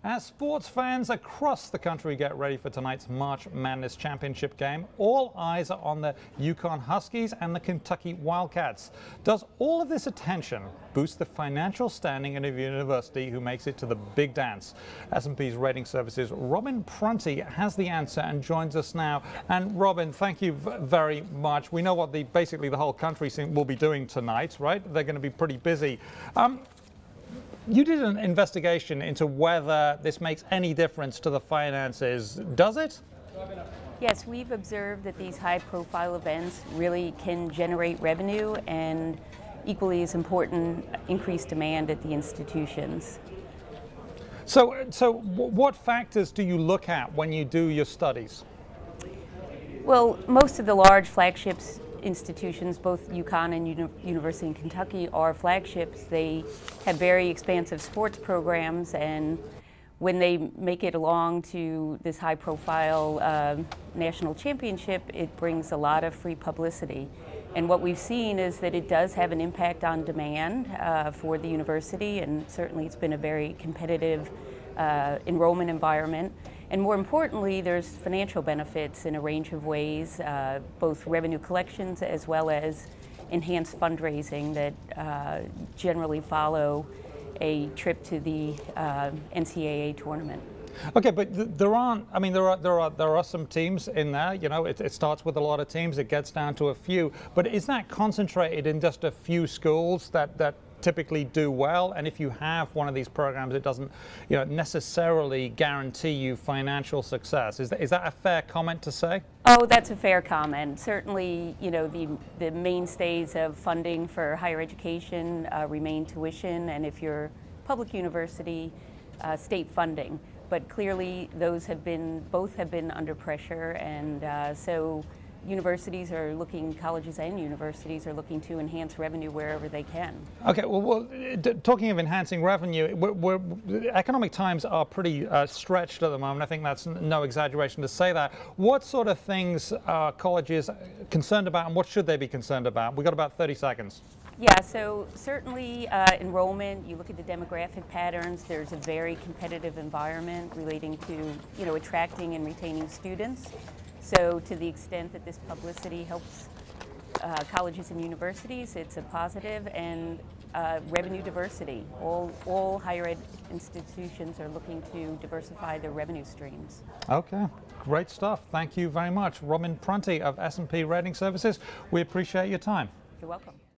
As sports fans across the country get ready for tonight's March Madness Championship game, all eyes are on the Yukon Huskies and the Kentucky Wildcats. Does all of this attention boost the financial standing of a university who makes it to the big dance? S&P's rating services Robin Punty has the answer and joins us now. And Robin, thank you very much. We know what basically the whole country will be doing tonight, right? They're going to be pretty busy. You did an investigation into whether this makes any difference to the finances. Does it? Yes, we've observed that these high-profile events really can generate revenue and, equally as important, increase demand at the institutions. So what factors do you look at when you do your studies? Well, most of the large flagships institutions, both UConn and University in Kentucky, are flagships. They have very expansive sports programs, and when they make it along to this high-profile national championship, it brings a lot of free publicity. And what we've seen is that it does have an impact on demand for the university, and certainly it's been a very competitive enrollment environment. And more importantly, there's financial benefits in a range of ways, both revenue collections as well as enhanced fundraising that generally follow a trip to the NCAA tournament. Okay, but there are some teams in there. You know, it starts with a lot of teams. It gets down to a few. But is that concentrated in just a few schools that typically do well? And if you have one of these programs, it doesn't, necessarily guarantee you financial success. Is that a fair comment to say? Oh, that's a fair comment. Certainly, the mainstays of funding for higher education remain tuition, and if you're public university, state funding. But clearly, both have been under pressure, and so colleges and universities are looking to enhance revenue wherever they can. Okay, well talking of enhancing revenue, economic times are pretty stretched at the moment. I think that's no exaggeration to say that. What sort of things are colleges concerned about, and what should they be concerned about? We've got about 30 seconds. Yeah, so certainly enrollment, you look at the demographic patterns, there's a very competitive environment relating to, attracting and retaining students. So to the extent that this publicity helps colleges and universities, it's a positive. And revenue diversity. All higher ed institutions are looking to diversify their revenue streams. Okay, great stuff. Thank you very much. Robin Punty of S&P Rating Services. We appreciate your time. You're welcome.